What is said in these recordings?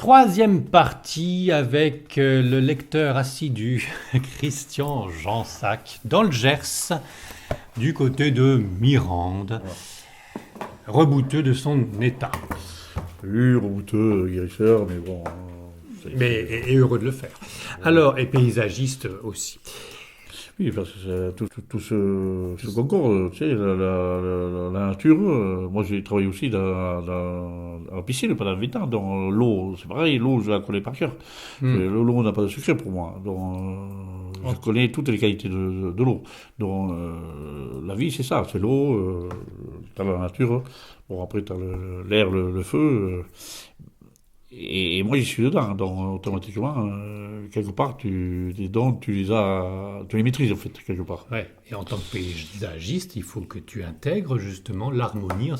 Troisième partie avec le lecteur assidu Christian Jansac dans le Gers, du côté de Mirande, rebouteux de son état. Oui, rebouteux, guérisseur, mais bon... Et heureux de le faire. Alors, et paysagiste aussi. Oui, parce que tout ce concours, tu sais, la nature, moi j'ai travaillé aussi dans la piscine pendant 20 ans, donc l'eau, c'est pareil, l'eau je la connais par cœur. L'eau n'a pas de secret pour moi, donc je connais toutes les qualités de l'eau. Donc la vie c'est ça, c'est l'eau, t'as la nature, bon après t'as l'air, le feu... Et moi, j'y suis dedans, donc automatiquement, quelque part, tu les maîtrises, en fait, quelque part. Ouais. Et en tant que paysagiste, il faut que tu intègres justement l'harmonie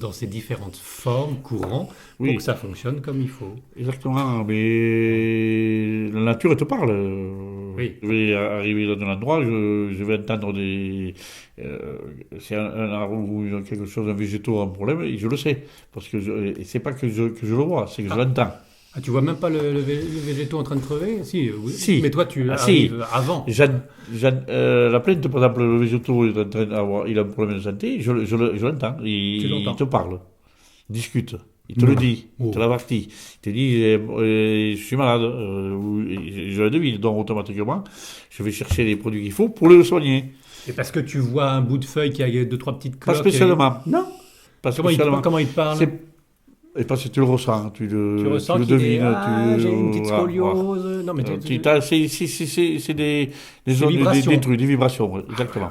dans ses différentes formes, courants, pour que ça fonctionne comme il faut. Exactement, mais la nature, elle te parle. Oui. Je vais arriver dans un endroit, je vais entendre c'est un arbre ou quelque chose, un végétaux a un problème, et je le sais. Parce que c'est pas que je le vois, c'est que je l'entends. Ah, tu vois même pas le végétaux en train de crever? Si. Mais toi, tu arrives avant. La plainte, par exemple, le végétaux il a un problème de santé, je l'entends. Il te parle, il discute. Il te le dit, il te l'avertit. Il te dit, je suis malade, je le devine. Donc, automatiquement, je vais chercher les produits qu'il faut pour le soigner. Et parce que tu vois un bout de feuille qui a 2-3 petites cloques. Pas spécialement. Non. Comment il te parle? Et parce que tu le ressens, tu le devines. J'ai une petite scoliose. Non, mais c'est des trucs, des vibrations, exactement.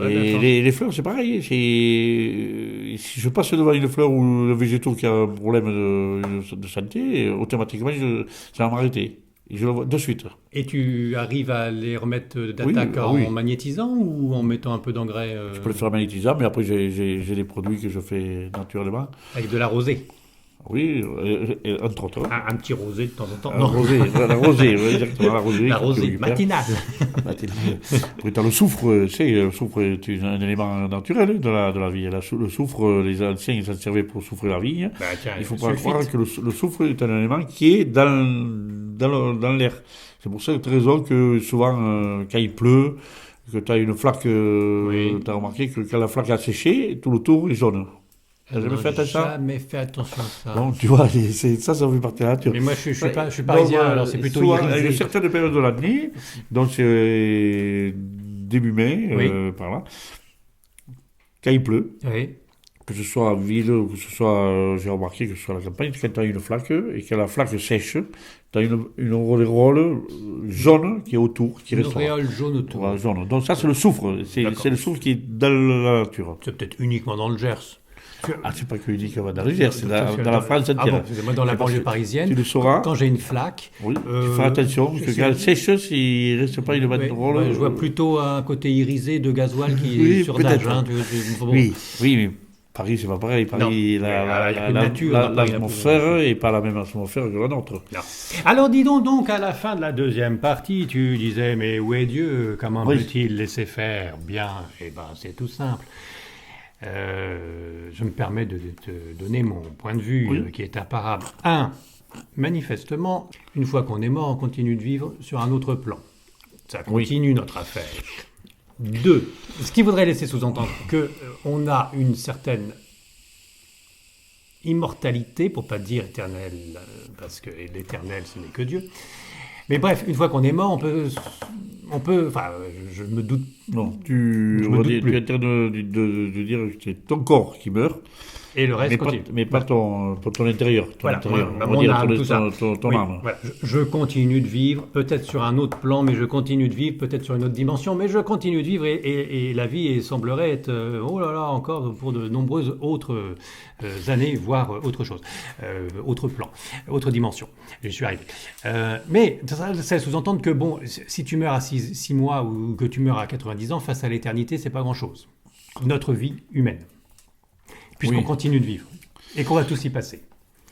Et les fleurs, c'est pareil. Si je passe devant une fleur ou un végétaux qui a un problème de santé, automatiquement, ça va m'arrêter. Et je le vois de suite. Et tu arrives à les remettre d'attaque en magnétisant ou en mettant un peu d'engrais Je peux le faire en magnétisant, mais après, j'ai des produits que je fais naturellement. Avec de la rosée? Oui, entre autres. Un petit rosé de temps en temps. La rosée, oui, exactement. La rosée matinale. Après, tu as le soufre, le soufre est un élément naturel de la vie. Le soufre, les anciens, ils s'en servaient pour souffler la vigne. Il ne faut pas croire que le soufre est un élément qui est dans l'air. C'est pour cette raison que souvent, quand il pleut, que tu as une flaque, tu as remarqué que quand la flaque a séché, tout le tour est jaune. T'as jamais fait attention à ça. Donc, tu vois, ça fait partie de la nature. Mais moi, je suis parisien, alors c'est plutôt irisé. Il y a une certaine période de l'année, donc c'est début mai, par là, quand il pleut, que ce soit en ville ou que ce soit, j'ai remarqué que ce soit à la campagne, quand tu as une flaque et que la flaque sèche, tu as une auréole jaune qui est autour, qui reste. Une auréole jaune autour. Voilà, jaune. Donc ça, c'est le soufre. C'est le soufre qui est dans la nature. C'est peut-être uniquement dans le Gers. C'est pas que uniquement dans le Gers, c'est dans la France entière. Ah bon, excusez-moi, dans la banlieue parisienne, tu le sauras. Quand j'ai une flaque... Oui, tu feras attention, parce que quand elle sèche, il ne reste pas une banderole. Je vois plutôt un côté irisé de gasoil qui surnage. Oui, mais Paris, c'est pas pareil. Paris, l'atmosphère n'est pas la même atmosphère que la nôtre. Non. Alors, dis donc, à la fin de la deuxième partie, tu disais, mais où est Dieu? Comment peut-il laisser faire? Bien, eh ben, c'est tout simple. Je me permets de te donner mon point de vue qui est imparable. 1. Manifestement, une fois qu'on est mort, on continue de vivre sur un autre plan. Ça continue notre affaire. 2. Ce qui voudrait laisser sous-entendre qu'on a une certaine immortalité, pour ne pas dire éternelle, parce que l'éternel, ce n'est que Dieu. Mais bref, une fois qu'on est mort, on peut, enfin, je me doute. Non, tu es en train de dire que c'est ton corps qui meurt. Et le reste continue. Mais pas ton intérieur. Mon âme, tout ça. Ton âme. Voilà. Je continue de vivre, peut-être sur un autre plan, mais je continue de vivre, peut-être sur une autre dimension, mais je continue de vivre et la vie semblerait être, encore pour de nombreuses autres années, voire autre chose, autre plan, autre dimension. J'y suis arrivé. Mais ça sous-entendre que, bon, si tu meurs à 6 mois ou que tu meurs à 90 ans, face à l'éternité, c'est pas grand-chose. Notre vie humaine. Puisqu'on continue de vivre et qu'on va tous y passer.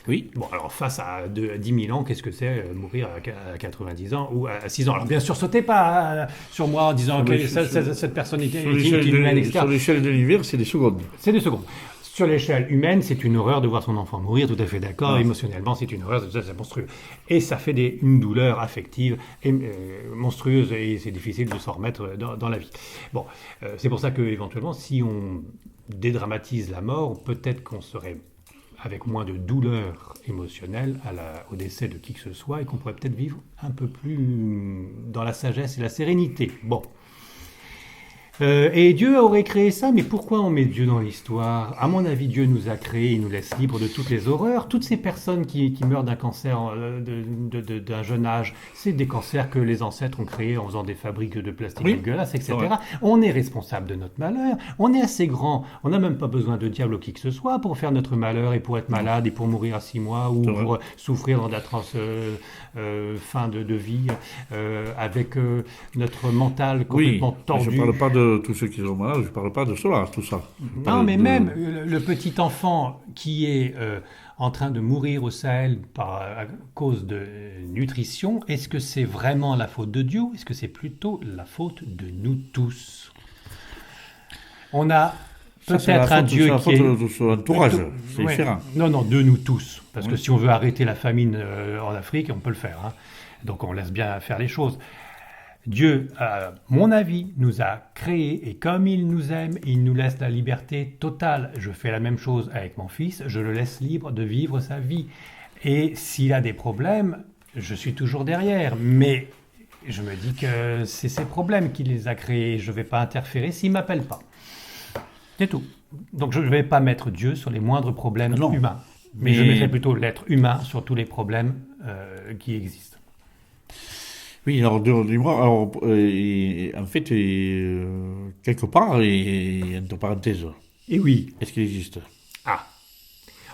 Oui. Bon, alors face à 10 000 ans, qu'est-ce que c'est mourir à 90 ans ou à 6 ans? Alors bien sûr, sautez pas sur moi en disant que cette personne est inhumaine, etc. Sur l'échelle de l'univers, c'est des secondes. C'est des secondes. Sur l'échelle humaine, c'est une horreur de voir son enfant mourir, tout à fait d'accord. Ouais. Émotionnellement, c'est une horreur, c'est monstrueux. Et ça fait une douleur affective monstrueuse et c'est difficile de s'en remettre dans la vie. Bon, c'est pour ça que éventuellement, si on dédramatise la mort, peut-être qu'on serait avec moins de douleur émotionnelle au décès de qui que ce soit et qu'on pourrait peut-être vivre un peu plus dans la sagesse et la sérénité. Bon. Et Dieu aurait créé ça, mais pourquoi on met Dieu dans l'histoire? À mon avis, Dieu nous a créés, il nous laisse libres de toutes les horreurs. Toutes ces personnes qui meurent d'un cancer d'un jeune âge, c'est des cancers que les ancêtres ont créés en faisant des fabriques de plastique dégueulasses, etc. Ouais. On est responsable de notre malheur, on est assez grand, on n'a même pas besoin de diable ou qui que ce soit pour faire notre malheur et pour être malade et pour mourir à 6 mois ou pour souffrir dans d'atroces fin de vie avec notre mental complètement tordu. Je ne parle pas de tous ceux qui sont malades, je ne parle pas de cela, tout ça. Non, mais même le petit enfant qui est en train de mourir au Sahel à cause de nutrition, est-ce que c'est vraiment la faute de Dieu ou est-ce que c'est plutôt la faute de nous tous? On a peut-être un Dieu qui est... de son entourage, c'est différent. Non, de nous tous. Parce que si on veut arrêter la famine en Afrique, on peut le faire. Hein. Donc on laisse bien faire les choses. Dieu, à mon avis, nous a créés et comme il nous aime, il nous laisse la liberté totale. Je fais la même chose avec mon fils, je le laisse libre de vivre sa vie. Et s'il a des problèmes, je suis toujours derrière. Mais je me dis que c'est ses problèmes qui les a créés. Je ne vais pas interférer s'il ne m'appelle pas. C'est tout. Donc je ne vais pas mettre Dieu sur les moindres problèmes humains. Mais je mettrai plutôt l'être humain sur tous les problèmes qui existent. Oui, alors dis-moi, en fait, quelque part, et entre parenthèses, et oui. Est-ce qu'il existe? Ah,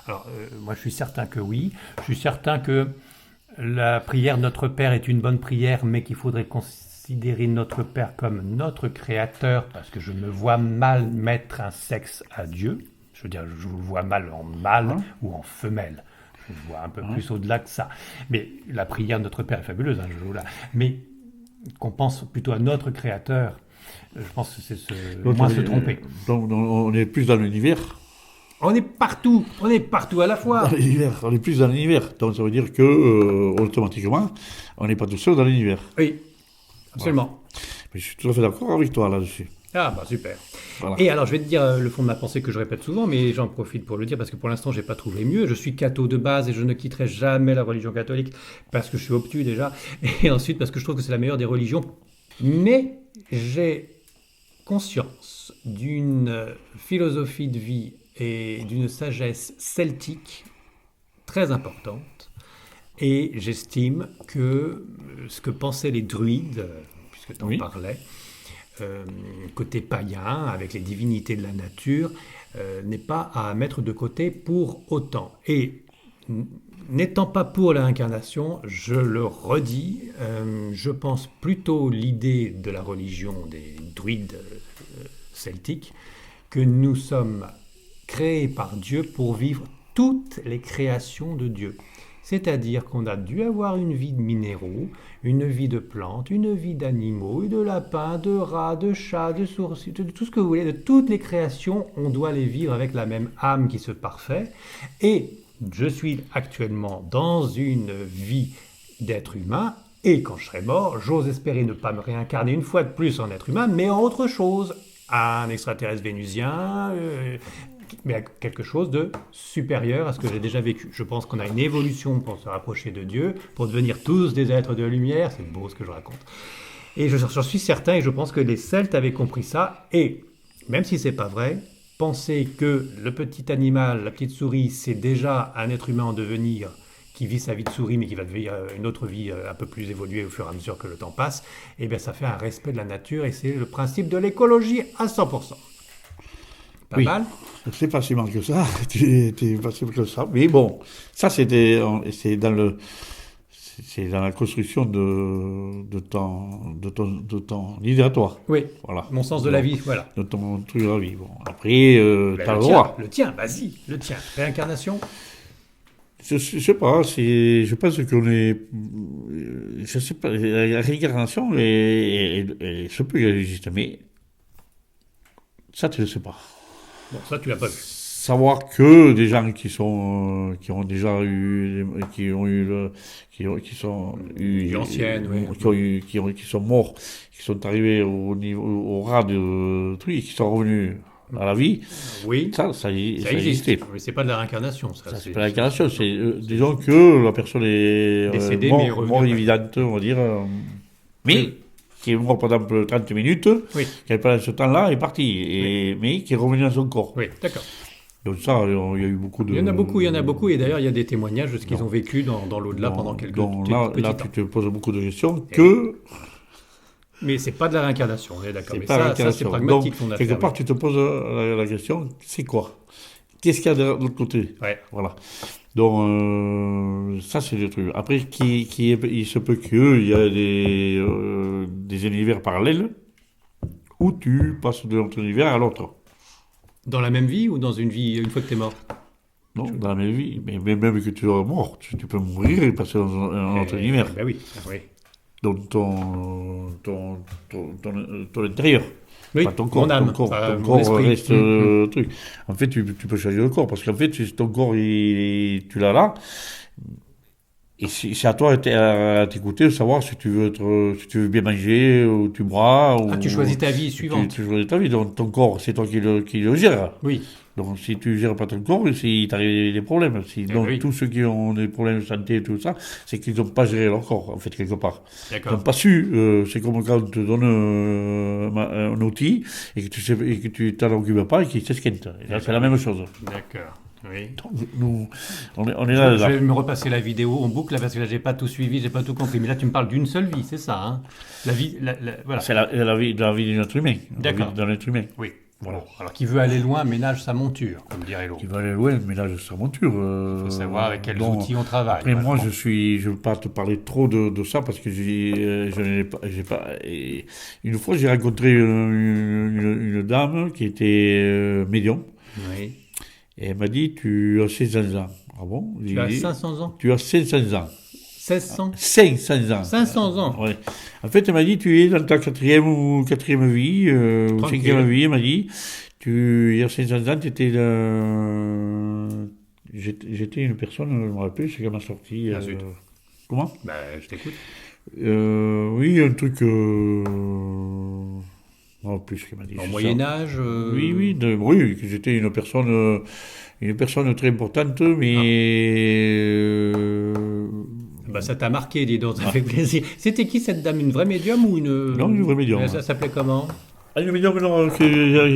alors moi je suis certain que oui. Je suis certain que la prière Notre Père est une bonne prière, mais qu'il faudrait considérer Notre Père comme notre créateur, parce que je me vois mal mettre un sexe à Dieu. Je veux dire, je vous vois mal en mâle ou en femelle. Je vois un peu plus au-delà que ça. Mais la prière de Notre Père est fabuleuse, hein, je joue là. Mais qu'on pense plutôt à notre Créateur, je pense que c'est moins se tromper. Donc on est plus dans l'univers. On est partout à la fois. Dans l'univers, on est plus dans l'univers. Donc ça veut dire que automatiquement, on n'est pas tout seul dans l'univers. Oui, absolument. Voilà. Mais je suis tout à fait d'accord avec toi là-dessus. Ah bah super. Voilà. Et alors je vais te dire le fond de ma pensée que je répète souvent, mais j'en profite pour le dire parce que pour l'instant j'ai pas trouvé mieux. Je suis catho de base et je ne quitterai jamais la religion catholique parce que je suis obtus déjà, et ensuite parce que je trouve que c'est la meilleure des religions. Mais j'ai conscience d'une philosophie de vie et d'une sagesse celtique très importante, et j'estime que ce que pensaient les druides, puisque tu en parlais, côté païen, avec les divinités de la nature, n'est pas à mettre de côté pour autant. Et n'étant pas pour la réincarnation, je le redis, je pense plutôt l'idée de la religion des druides celtiques, que nous sommes créés par Dieu pour vivre toutes les créations de Dieu. C'est-à-dire qu'on a dû avoir une vie de minéraux, une vie de plantes, une vie d'animaux, de lapins, de rats, de chats, de souris, de tout ce que vous voulez, de toutes les créations, on doit les vivre avec la même âme qui se parfait. Et je suis actuellement dans une vie d'être humain, et quand je serai mort, j'ose espérer ne pas me réincarner une fois de plus en être humain, mais en autre chose, un extraterrestre vénusien, mais à quelque chose de supérieur à ce que j'ai déjà vécu. Je pense qu'on a une évolution pour se rapprocher de Dieu, pour devenir tous des êtres de lumière. C'est beau ce que je raconte. Et j'en suis certain, et je pense que les Celtes avaient compris ça. Et même si c'est pas vrai, penser que le petit animal, la petite souris, c'est déjà un être humain en devenir qui vit sa vie de souris, mais qui va vivre une autre vie un peu plus évoluée au fur et à mesure que le temps passe, eh bien ça fait un respect de la nature, et c'est le principe de l'écologie à 100%. Pas mal. C'est pas si mal que ça, c'est pas si mal que ça. Mais bon, ça c'est dans la construction de ton idée à toi. Oui, voilà. Mon sens de la vie, voilà. De ton truc de la vie. Bon, après, t'as le droit. Le tien, vas-y, le tien. Réincarnation. Je sais pas, je pense qu'on est... Je sais pas, la réincarnation, se peut qu'elle existe, mais ça, tu ne le sais pas. Bon, ça, tu l'as pas vu. savoir que des gens qui ont déjà eu, qui ont eu qui sont eu, Anciennes, oui. qui sont morts, qui sont arrivés au ras de truc, qui sont revenus à la vie. Oui. Ça existait. Mais c'est pas de la réincarnation, ça. Ça, c'est pas l'incarnation. Disons que la personne est décédée, mais mort revenue. évidente, on va dire. Mais qui est mort pendant 30 minutes, Oui. qui pendant ce temps-là est parti, mais qui est revenu dans son corps. Oui, d'accord. Donc ça, il y a eu beaucoup de... Il y en a beaucoup, et d'ailleurs, il y a des témoignages de ce qu'ils ont vécu dans l'au-delà pendant quelques donc, petits là, temps. tu te poses beaucoup de questions Et que... Mais c'est pas de la réincarnation, on est d'accord. C'est Mais pas ça, l'incarnation. c'est pragmatique Donc, ton quelque affaire. part, tu te poses la question, c'est quoi? Qu'est-ce qu'il y a de l'autre côté? Ouais. Voilà. Donc, ça, c'est le truc. Après, il se peut qu'il y a des univers parallèles où tu passes de notre univers à l'autre. Dans la même vie ou dans une vie une fois que t'es mort? Non, dans la même vie. Mais même que tu sois mort, tu peux mourir et passer dans un autre univers. Ben oui, oui. Donc, ton intérieur. Oui, Pas ton corps, mon âme, ton mon corps esprit. reste truc. En fait, tu peux changer le corps parce qu'en fait, ton corps, tu l'as là. Et c'est à toi à t'écouter, de savoir si tu veux bien manger, ou tu bois, ou... Ah, tu choisis ta vie suivante. Tu choisis ta vie. Donc, ton corps, c'est toi qui le gères. Oui. Donc, si tu gères pas ton corps, il t'arrive des problèmes. Donc, oui. tous ceux qui ont des problèmes de santé et tout ça, c'est qu'ils n'ont pas géré leur corps, en fait, quelque part. Ils D'accord. n'ont pas su. C'est comme quand on te donne un outil et que tu t'en occupes pas et qu'il s'esquinte. Et là, c'est la même chose. D'accord. Oui. Donc, nous, on est là. Je vais me repasser la vidéo en boucle là, parce que là j'ai pas tout suivi, j'ai pas tout compris. Mais là tu me parles d'une seule vie, c'est ça, hein? La vie, voilà. C'est la vie d'un être humain. D'accord. D'un être humain. Oui. Voilà. Bon, alors qui veut aller loin ménage sa monture, comme dirait l'autre. Qui va aller loin, mais là, sa monture. Il faut savoir avec quels outils on travaille. Après, moi, vachement. je veux pas te parler trop de ça parce que j'ai pas. Et une fois, j'ai rencontré une dame qui était médium Oui. et elle m'a dit, tu as 500 ans. Ah bon? Tu as 500 ans? Tu as 500 ans. 1600? 500 ans. 500 ans? Ouais. En fait, elle m'a dit, tu es dans ta quatrième vie, ou Tranquille. cinquième vie, elle m'a dit, il y a 500 ans, tu étais j'étais une personne, je me rappelle, c'est qu'elle m'a sorti. Ah, zut. Comment? Ben, je t'écoute. Oui, un truc. En plus, qu'elle m'a dit. Au c'est Moyen-Âge? ça. Oui, que j'étais une personne très importante, mais. Bah, ça t'a marqué, dis donc, ça fait plaisir. C'était qui cette dame? Une vraie médium ou une... Non, une vraie médium. Ça s'appelait comment? Ah, une médium que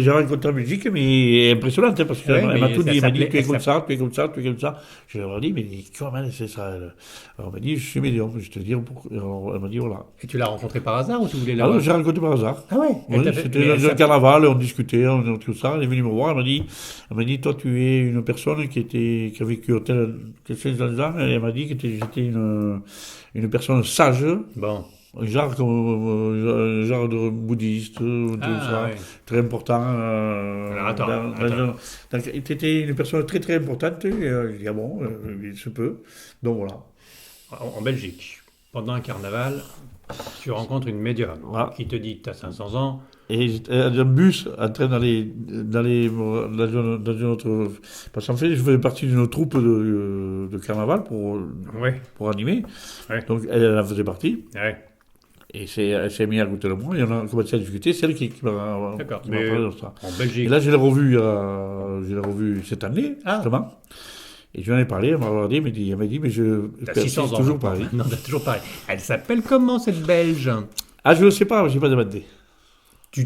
j'ai rencontré en Belgique, mais impressionnante, hein, parce qu'elle Ouais, m'a mais tout ça dit. Elle m'a dit, s'appelait- tu es elle comme ça, tu es comme ça, tu es comme ça. Je leur ai dit, mais comment c'est ça, elle? Alors, elle m'a dit, je suis médium. Je te dis pourquoi. Alors, elle m'a dit, voilà. Et tu l'as rencontrée par hasard ou tu voulais la Alors, voir? j'ai rencontré par hasard. Ah ouais? Oui, c'était dans un carnaval, on discutait, tout ça. Elle est venue me voir, elle m'a dit, toi, tu es une personne qui a vécu au tel 500 ans, et elle m'a dit que j'étais une personne sage, Bon. un genre de bouddhiste, tout ça, ouais. très important. Alors, attends. Tu étais une personne très très importante, et je dis, ah bon, il se peut. Donc voilà. En Belgique, pendant un carnaval, tu rencontres une médium Voilà. qui te dit que tu as 500 ans. Et j'étais dans un bus en train d'aller dans une autre. Parce qu'en fait, je faisais partie d'une troupe de carnaval Ouais. pour animer. Ouais. Donc elle en faisait partie. Ouais. Et elle s'est mise à côté de moi et on a commencé à discuter. C'est elle qui m'a D'accord. qui m'a Mais parlé de ça. en Et Belgique. là, je l'ai revue cette année, Ah. justement. Et je lui en ai parlé, elle m'a regardé, elle m'a dit, mais T'as persiste 600 ans. toujours pareil. Non, t'as toujours pareil. Elle s'appelle comment cette Belge? Ah, je ne sais pas, je n'ai pas demandé. Tu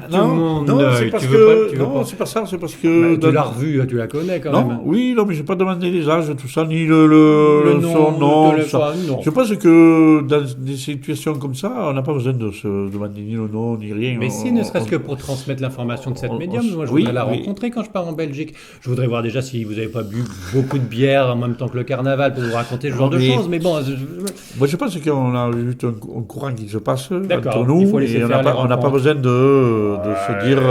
Non, c'est parce tu que. veux pas, Non, c'est pas ça, c'est parce que. Bah, tu l'as revue, tu la connais quand Non, même. oui, non, mais j'ai pas demandé les âges, tout ça, ni Le son nom, nom, le tout ça. téléphone, non. Je pense que dans des situations comme ça, on n'a pas besoin de se demander ni le nom, ni rien. Mais si, ne serait-ce que pour transmettre l'information de cette médium, moi je oui, voudrais la oui. rencontrer quand je pars en Belgique. Je voudrais voir déjà si vous n'avez pas bu beaucoup de bière en même temps que le carnaval pour vous raconter ce genre de Mais- choses. Mais bon, Moi, je pense qu'on a juste un courant qui se passe D'accord, entre nous il faut laisser et on faire n'a pas les rencontres. besoin besoin de se dire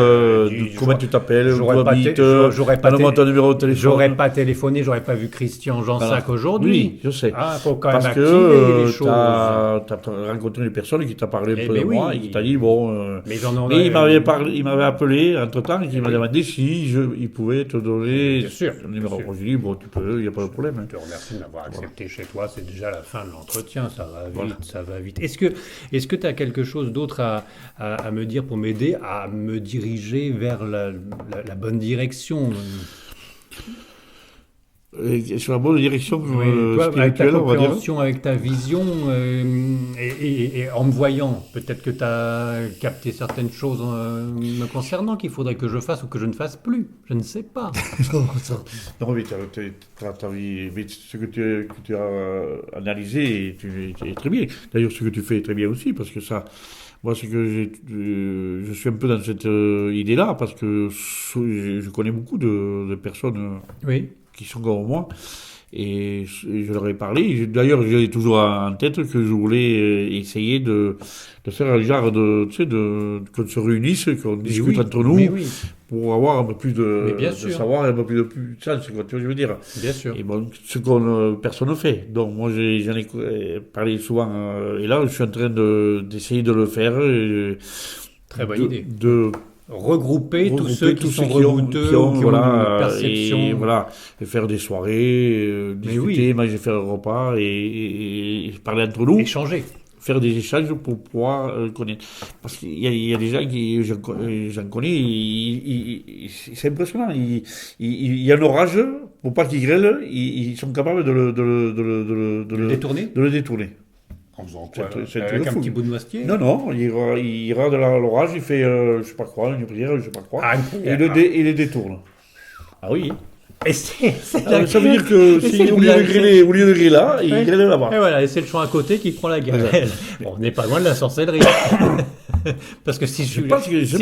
comment tu t'appelles, où tu habites, donne-moi ton numéro de téléphone. J'aurais pas téléphoné, j'aurais pas vu Christian Jansac aujourd'hui. Oui, je sais. Faut quand même Parce activer que les choses. tu as rencontré une personne qui t'a parlé un peu de moi et qui t'a dit, mais il m'avait appelé entre-temps et qui m'a demandé si il pouvait te donner le numéro. Je lui ai dit, tu peux, il n'y a pas de problème. Je te remercie de m'avoir accepté chez toi, c'est déjà la fin de l'entretien, ça va vite. Est-ce que tu as quelque chose d'autre à me dire pour m'aider à me diriger vers la bonne direction? Sur la bonne direction toi, avec ta spirituelle, on va dire. compréhension, avec ta vision, et en me voyant, peut-être que tu as capté certaines choses me concernant qu'il faudrait que je fasse ou que je ne fasse plus. Je ne sais pas. Non, mais ce que tu as analysé est très bien. D'ailleurs, ce que tu fais est très bien aussi, parce que ça... Moi, c'est que je suis un peu dans cette idée-là, parce que je connais beaucoup de personnes qui sont comme moi, et je leur ai parlé. D'ailleurs, j'ai toujours en tête que je voulais essayer de faire un genre qu'on se réunisse, qu'on discute entre nous, pour avoir un peu plus de savoir et un peu plus de puissance, c'est quoi tu veux dire. Bien sûr. Et bon, ce qu'on personne ne fait. Donc moi j'en ai parlé souvent, et là je suis en train d'essayer de le faire. Très bonne idée. De regrouper tous ceux qui sont rebouteux, qui ont une perception. Et faire des soirées, discuter, faire un repas et parler entre nous. Échanger. Faire des échanges pour pouvoir connaître. Parce qu'il y a des gens qui, j'en connais, c'est impressionnant. Il y a un orage, pour pas qu'il grêle, ils sont capables de le détourner. En faisant quoi, avec un petit bout de noisetier? Non, il ira de l'orage, il fait, je sais pas quoi, une prière, je sais pas quoi, et il les détourne. Ah oui. Et ça veut dire que au lieu de griller là, il grille là-bas. Et voilà, et c'est le champ à côté qui prend la grêle. Bon, on n'est pas loin de la sorcellerie. Parce que si je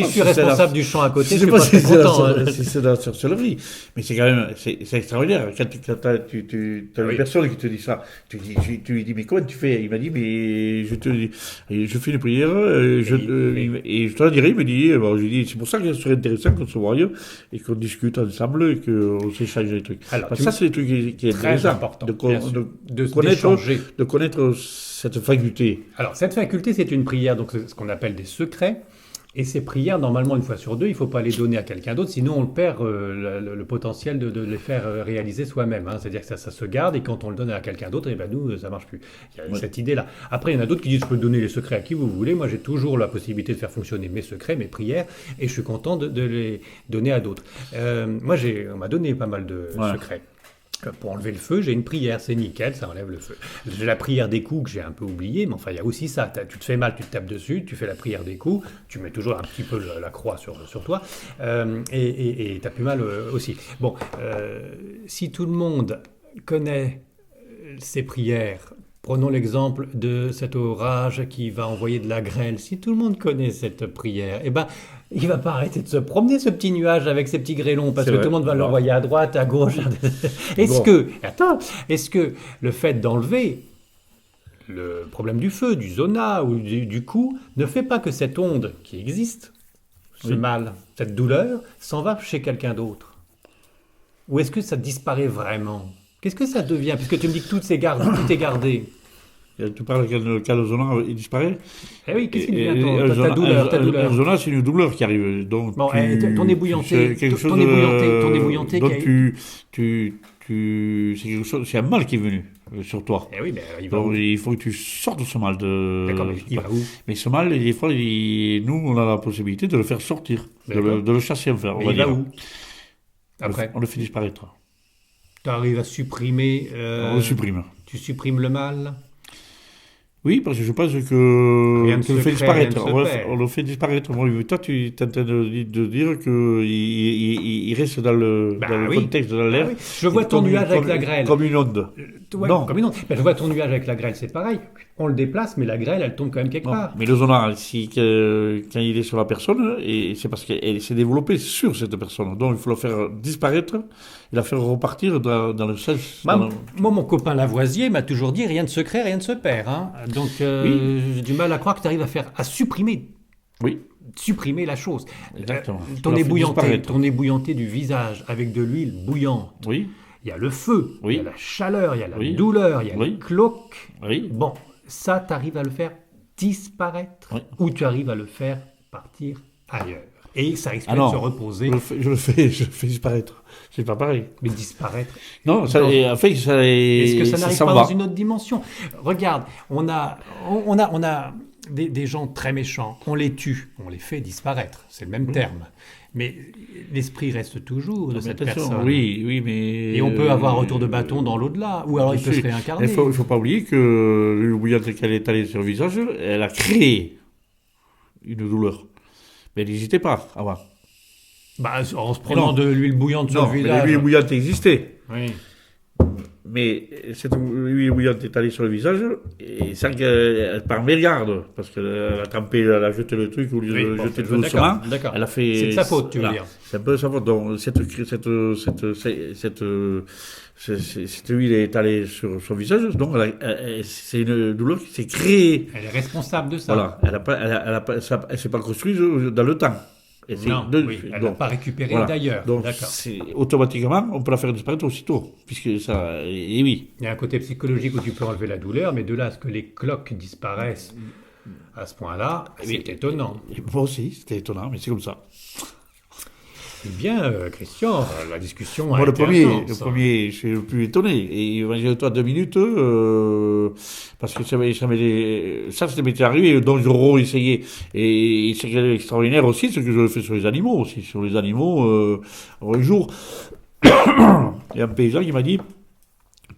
suis responsable du champ à côté, je suis pas très content. C'est de la sorcellerie. Mais c'est quand même, c'est extraordinaire. Quand tu as une personne qui te dit ça, tu lui dis, mais comment tu fais? Il m'a dit, mais je fais une prière, et je te la dirai. Il me dit, je lui dis, c'est pour ça que ce serait intéressant qu'on se voie et qu'on discute ensemble et qu'on s'échange des trucs. Alors, ça, c'est des trucs qui est très important. De connaître cette faculté. Alors, cette faculté, c'est une prière, donc c'est ce qu'on appelle des secrets. Et ces prières, normalement, une fois sur deux, il ne faut pas les donner à quelqu'un d'autre, sinon on perd le potentiel de les faire réaliser soi-même. Hein. C'est-à-dire que ça se garde, et quand on le donne à quelqu'un d'autre, nous, ça ne marche plus. Il y a cette idée-là. Après, il y en a d'autres qui disent, je peux donner les secrets à qui vous voulez. Moi, j'ai toujours la possibilité de faire fonctionner mes secrets, mes prières, et je suis content de les donner à d'autres. Moi, on m'a donné pas mal de secrets. Pour enlever le feu, j'ai une prière, c'est nickel, ça enlève le feu. J'ai la prière des coups que j'ai un peu oubliée, mais enfin, il y a aussi ça. Tu te fais mal, tu te tapes dessus, tu fais la prière des coups, tu mets toujours un petit peu la croix sur toi, et tu as plus mal aussi. Bon, si tout le monde connaît ces prières, prenons l'exemple de cet orage qui va envoyer de la grêle. Si tout le monde connaît cette prière, il ne va pas arrêter de se promener, ce petit nuage avec ses petits grêlons, parce que tout le monde va l'envoyer à droite, à gauche. Est-ce que le fait d'enlever le problème du feu, du zona ou du coup, ne fait pas que cette onde qui existe, ce mal, cette douleur, s'en va chez quelqu'un d'autre? Ou est-ce que ça disparaît vraiment? Qu'est-ce que ça devient? Puisque tu me dis que tout est gardé. Tu parles quand le zona il disparaît. Eh oui, qu'est-ce qui devient ta douleur? Le zona, c'est une douleur qui arrive. Donc bon, ton ébouillanté. C'est quelque chose, c'est un mal qui est venu sur toi. Eh oui, il va donc, où? Il faut que tu sortes de ce mal. D'accord, mais il va où? Mais ce mal, des fois, nous, on a la possibilité de le faire sortir, de le chasser en fer. Il va où? Après, on le fait disparaître. Tu arrives à supprimer. On le supprime. Tu supprimes le mal? Oui, parce que je pense que rien ne le fait disparaître. On le fait disparaître. Moi, toi, tu es en train de dire qu'il reste dans le contexte de l'air. Oui. Je vois ton nuage avec la grêle. Comme une onde. Non. Comme une onde. Je vois ton nuage avec la grêle, c'est pareil. On le déplace, mais la grêle, elle tombe quand même quelque part. Mais le zona, quand il est sur la personne, et c'est parce qu'elle s'est développée sur cette personne. Donc, il faut la faire disparaître et la faire repartir dans le sens. Moi, mon copain Lavoisier m'a toujours dit rien de secret, rien ne se perd. Hein. Donc, j'ai du mal à croire que tu arrives à supprimer. Oui. supprimer la chose. Exactement. Ton ébouillanté du visage avec de l'huile bouillante. Oui. Il y a le feu, Oui. il y a la chaleur, il y a la Oui. douleur, il y a Oui. le cloque. Oui. Bon, ça, tu arrives à le faire disparaître Oui. ou tu arrives à le faire partir ailleurs. Et ça risque Ah de non. se reposer, Je le fais disparaître. C'est pas pareil. mais disparaître. Non, ça, Non. en fait, ça, Est-ce que ça n'arrive s'en pas va. dans une autre dimension? Regarde, on a des gens très méchants, on les tue, on les fait disparaître, c'est le même terme. Mais l'esprit reste toujours de Mais cette attention, personne. oui, mais... Et on peut avoir un retour de bâton dans l'au-delà, ou alors il peut se réincarner. Il faut pas oublier que l'huile bouillante qu'elle est allée sur le visage, elle a créé une douleur. Mais elle n'hésitait pas avant. Bah, en se prenant Non. de l'huile bouillante sur Non, le mais visage. l'huile bouillante existait. Oui. Mais cette huile bouillante est allée sur le visage, et sans qu'elle par mégarde, parce qu'elle a trempé, elle a jeté le truc au lieu de Oui, bon, jeter d'accord, doucement. d'accord. Elle a fait. C'est de sa faute, tu veux voilà. dire. C'est un peu de sa faute. Donc, cette huile est allée sur son visage, donc c'est une douleur qui s'est créée. Elle est responsable de ça. Voilà. Elle s'est pas construite dans le temps. Et c'est Non, oui, elle n'a donc, pas récupéré voilà. d'ailleurs. Donc, D'accord. automatiquement, on peut la faire disparaître aussitôt. Puisque ça. Et oui. Il y a un côté psychologique où tu peux enlever la douleur, mais de là à ce que les cloques disparaissent à ce point-là, c'est Oui. étonnant. Et moi aussi, c'était étonnant, mais c'est comme ça. Eh bien, Christian, la discussion a Moi, le été intense. premier, je suis le plus étonné. Et imagine-toi 2 minutes, parce que ça m'était arrivé, donc je essayé. Et c'est extraordinaire aussi, ce que je fais sur les animaux aussi. Sur les animaux, un jour, il y a un paysan qui m'a dit,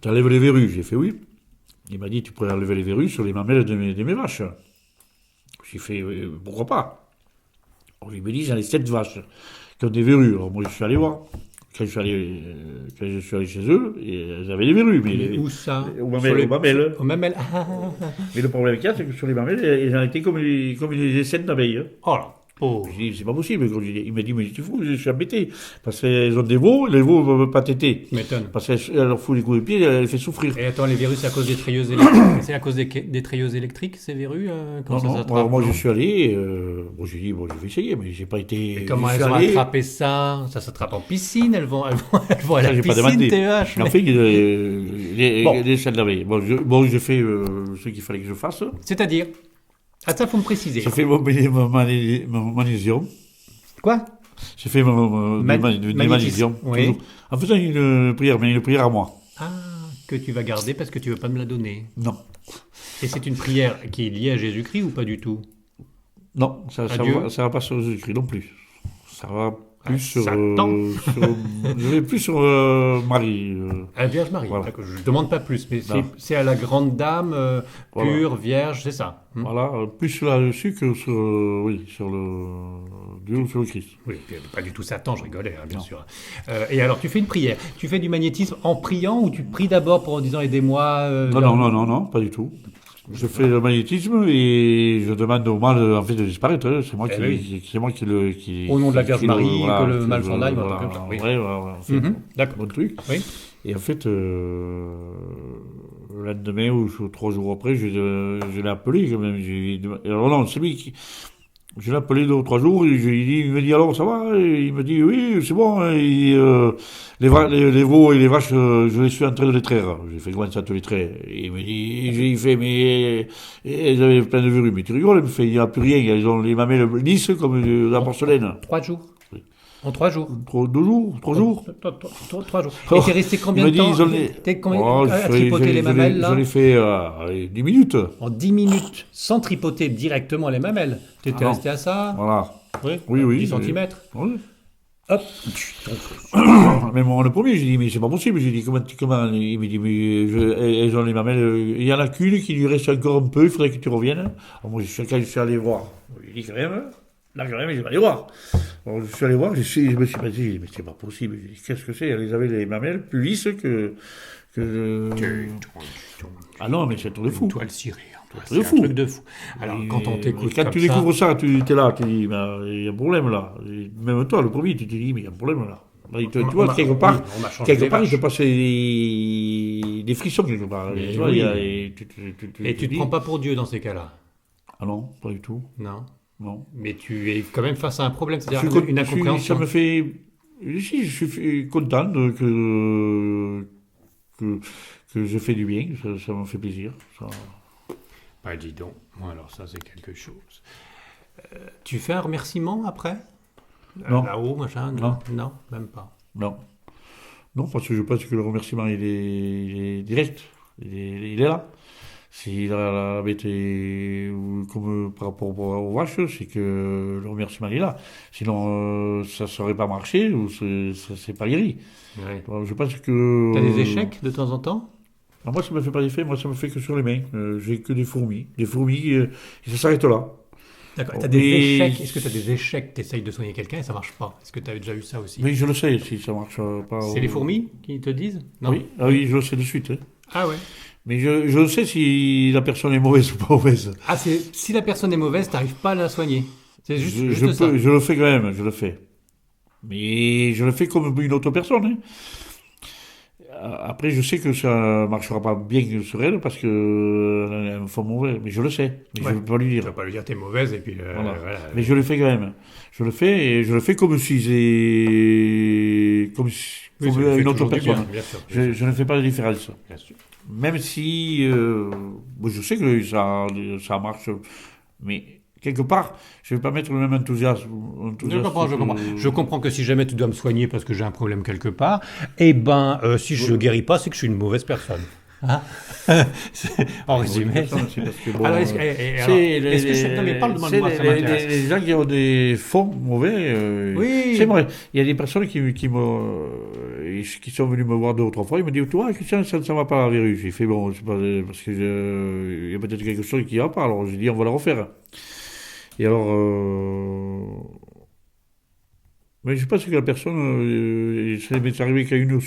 tu enlèves les verrues. J'ai fait oui. Il m'a dit, tu pourrais enlever les verrues sur les mamelles de mes vaches. J'ai fait, pourquoi pas? Alors, il me dit, j'en ai 7 vaches qui ont des verrues. Alors moi, je suis allé voir. Quand je suis allé chez eux, et elles avaient des verrues. Mais Où ça? Aux Sur les- mamelles. Aux mamelles. Mais le problème qu'il y a, c'est que sur les mamelles, elles en étaient comme les aisselles d'abeilles. Hein. Oh là, pauvre. Je dis, c'est pas possible. Il m'a dit, mais tu fous, je suis embêté. Parce qu'elles ont des veaux, les veaux ne veulent pas téter. Tu m'étonnes. Parce qu'elle leur fout les coups de pied, elle les fait souffrir. Et attends, les verrues, c'est à cause des treilleuses électriques? C'est à cause des treilleuses électriques, ces verrues? Comment ça s'attrape? Alors moi, je suis allé, j'ai dit, je vais essayer, mais j'ai pas été. Et comment je elles suis ont allé. attrapé ça? Ça s'attrape en piscine, elles vont à Ça, la j'ai pas piscine, demandé. TEH. En mais- fait, Bon. les aisselles d'abeilles. Bon, j'ai fait ce qu'il fallait que je fasse. C'est-à-dire? Ah, ça, faut me préciser. J'ai fait mon magnésium. Quoi? J'ai fait mon Magnétisme. magnésium. Oui. Toujours. En faisant une prière, mais une prière à moi. Ah, que tu vas garder parce que tu veux pas me la donner. Non. Et c'est une prière qui est liée à Jésus-Christ ou pas du tout? Non, ça Adieu. va pas sur Jésus-Christ non plus. Ça va plus sur, Satan. je vais plus sur Marie. À la Vierge Marie. Voilà. D'accord, je ne demande pas plus, mais Non. c'est à la grande dame, Voilà. pure, vierge, c'est ça. Voilà, plus là-dessus que sur, sur le Christ. Oui, pas du tout Satan, je rigolais, hein, bien Non. sûr. Et alors, tu fais une prière. Tu fais du magnétisme en priant ou tu pries d'abord en disant aidez-moi Non, pas du tout. Je fais le magnétisme et je demande au mal en fait de disparaître. Hein. C'est moi Eh qui, oui. c'est moi qui le. Qui, Au nom de la Vierge qui le- Marie, voilà, que le qui mal le- s'en aille, voilà, comme ça, oui. voilà, on fait D'accord. bon truc. Oui. Et en fait, le lendemain ou 3 jours après, je l'ai appelé quand même. Alors non, c'est lui qui. Je l'ai appelé 2 ou 3 jours, et il me dit alors ça va? Et il me dit oui, c'est bon. Et, les veaux et les vaches, je les suis en train de les traire. J'ai fait comment ça te les traire? Et il me dit, j'ai fait mais elles avaient plein de verrues. Mais tu rigoles, il me fait, il n'y a plus rien, elles ont les mamelles lisses comme de la porcelaine. 3 jours. Oui. En 3 jours. 2 jours, 3 jours. 3 jours. Oh, Et t'es resté combien il de me temps? dit, ils ont les- T'es combien Oh, à tripoter les mamelles je là? l'ai fait allez, 10 minutes. En 10 minutes, sans tripoter directement les mamelles. T'étais Ah non. resté à ça? Voilà. Oui, Oui, 10 cm. Oui. Hop. Mais moi, le premier, j'ai dit, mais c'est pas possible. J'ai dit, comment? Il me dit, mais elles ont les mamelles. Il y en a qu'une qui lui reste encore un peu, il faudrait que tu reviennes. Alors moi, quand je suis allé voir, j'ai dit, quand même, là, quand même, je vais aller voir. Alors, je suis allé voir, je me suis pas dit, mais c'est pas possible. J'ai dit, qu'est-ce que c'est? Elles avaient les mamelles plus lisses que... Ah non, mais c'est un truc de fou. Une toile cirée. C'est C'est un fou. truc de fou. Alors, quand on t'écoute Quand comme tu ça, découvres ça, tu es là, tu dis, il y a un problème là. Et même toi, le premier, tu te dis, mais il y a un problème là. Tu vois, quelque part, on m'a changé les il te vaches. passe des frissons quelque part. Mais Tu vois, oui. et Et tu te dis- prends pas pour Dieu dans ces cas-là? Ah non, pas du tout. Non. Non. Mais tu es quand même face à un problème, Je c'est-à-dire suis con- une je suis- incompréhension. Ça me fait... Si, je suis content que, que je fais du bien, ça me fait plaisir. Ça... Bah dis donc, bon, alors ça c'est quelque chose. Tu fais un remerciement après? Non, Là-haut, machin? non, Non, même pas. non. Non, parce que je pense que le remerciement, il est direct. Il est là. Si la bête est comme par rapport aux vaches, c'est que le remerciement est là. Sinon, ça ne serait pas marché ou c'est pas guéri. Ouais. Alors, je pense T'as des que... échecs de temps en temps? Alors, moi, ça me fait pas d'effet. Moi, ça me fait que sur les mains. J'ai que des fourmis. Des fourmis, et ça s'arrête là. D'accord. Bon, T'as des mais... échecs? Est-ce que t'as des échecs? T'essayes de soigner quelqu'un et ça marche pas? Est-ce que t'avais déjà eu ça aussi? Mais je le sais si ça marche pas. C'est les fourmis qui te disent? Non? Oui, ah oui, je le sais de suite, hein. Ah ouais. Mais je sais si la personne est mauvaise ou pas mauvaise. Ah, si la personne est mauvaise, t'arrives pas à la soigner. C'est juste ça. Je le fais quand même, je le fais. Mais je le fais comme une autre personne, hein. Après, je sais que ça marchera pas bien sur elle parce que elle me fait mauvais. Mais je le sais. Mais Ouais. je ne peux pas lui Tu dire. vas pas lui dire t'es mauvaise et puis Voilà. voilà. Mais je le fais quand même. Je le fais et je le fais comme si c'est Oui, comme ça lui fait une autre toujours du bien, personne. bien sûr. Bien sûr. Je ne fais pas de différence. Bien sûr. Même si bon, je sais que ça marche, mais quelque part, je ne vais pas mettre le même enthousiasme. Je comprends, je que- comprends. Je comprends que si jamais tu dois me soigner parce que j'ai un problème quelque part, eh ben, si je ne guéris pas, c'est que je suis une mauvaise personne. Hein? En résumé. C'est parce que, bon, Alors, est-ce que non, mais parle-moi de moi, ça m'intéresse. les gens qui ont des fonds mauvais, Oui. c'est vrai. Il y a des personnes qui sont venues me voir 2 ou 3 fois. Ils me disent, toi, Christian, ça ne va pas la verrue. J'ai fait, bon, c'est pas, parce que il y a peut-être quelque chose qui ne va pas. Alors j'ai dit, on va la refaire. Et alors, mais je pense que la personne, ça m'est arrivé qu'à une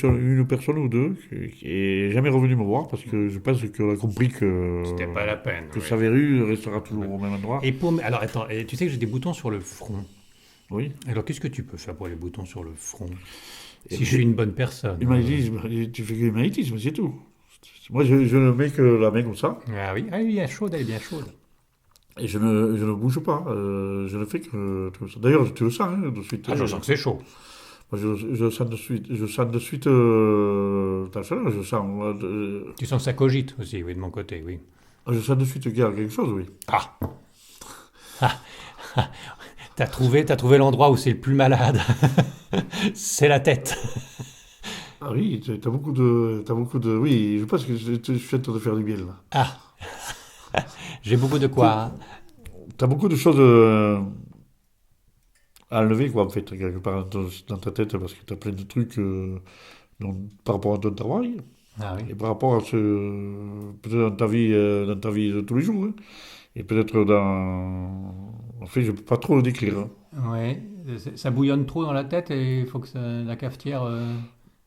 personne ou deux qui n'est jamais revenue me voir parce que je pense qu'elle a compris C'était pas la peine. que Oui. sa verrue restera toujours au même endroit. Alors, attends, et tu sais que j'ai des boutons sur le front. Oui. Alors, qu'est-ce que tu peux faire pour les boutons sur le front? Et Si je suis une bonne personne. Humanitisme, tu fais que l'humanitisme, c'est tout. Moi, je ne mets que la main comme ça Ah oui, elle est chaude, elle est bien chaude. et je ne bouge pas. Je ne fais que ça. D'ailleurs, tu le sens, hein, de suite. Ah, je sens que c'est chaud. Moi, je sens de suite. Je sens de suite ta chaleur. Je sens, Tu sens que ça cogite aussi, oui, de mon côté, oui. je sens de suite qu'il y a quelque chose, oui. Ah, t'as trouvé l'endroit où c'est le plus malade. C'est la tête. Ah oui, t'as beaucoup de. Oui, je pense que je suis en train de faire du bien là. Ah, j'ai beaucoup de quoi. Hein. T'as beaucoup de choses à enlever, quoi, en fait, quelque part dans ta tête, parce que t'as plein de trucs par rapport à ton travail Ah oui. et par rapport à peut-être dans ta vie de tous les jours, hein. Et peut-être dans. En fait, je peux pas trop le décrire, hein. Ouais, ça bouillonne trop dans la tête et il faut que la cafetière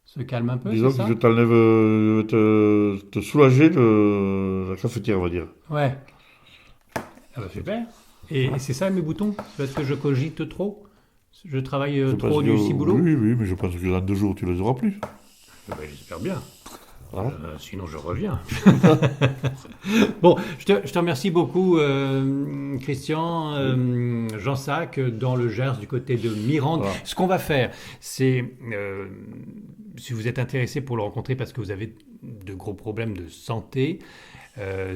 se calme un peu, Disons c'est que ça? je t'enlève, te soulager la cafetière, on va dire. Ouais. Ah bah super. Et c'est ça mes boutons? C'est parce que je cogite trop? Je travaille Je trop pense du que- ciboulot? Oui, oui, mais je pense que dans 2 jours, tu les auras plus. Ah bah, j'espère bien. Voilà. Sinon, je reviens. Bon, je te remercie beaucoup, Christian, Jean-Sac, dans le Gers, du côté de Mirande. Voilà. Ce qu'on va faire, c'est, si vous êtes intéressé pour le rencontrer parce que vous avez de gros problèmes de santé,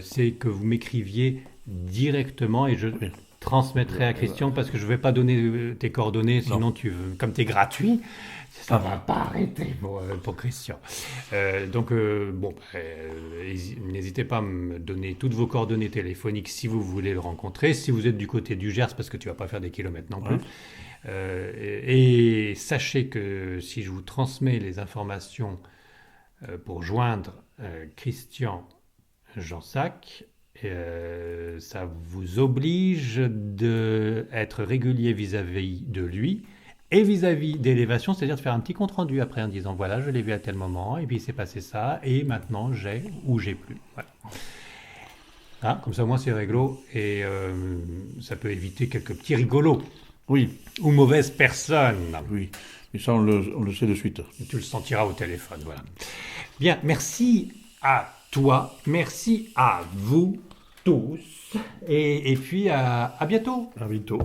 c'est que vous m'écriviez directement et je Oui. transmettrai à Christian parce que je ne vais pas donner tes coordonnées, sinon comme tu es gratuit, ça ne va pas arrêter pour Christian. N'hésitez pas à me donner toutes vos coordonnées téléphoniques si vous voulez le rencontrer. Si vous êtes du côté du Gers, parce que tu ne vas pas faire des kilomètres non plus. Ouais. Et sachez que si je vous transmets les informations pour joindre Christian Jean-Sac, ça vous oblige d'être régulier vis-à-vis de lui et vis-à-vis d'élévation, c'est-à-dire de faire un petit compte-rendu après en disant voilà, je l'ai vu à tel moment, et puis il s'est passé ça, et maintenant j'ai ou j'ai plus. Voilà. Hein, comme ça, moi, c'est réglo, et ça peut éviter quelques petits rigolos Oui, ou mauvaises personnes. oui. Et ça, on le sait de suite. Et tu le sentiras au téléphone, voilà. Bien, merci à toi, merci à vous tous. Et puis à bientôt. À bientôt.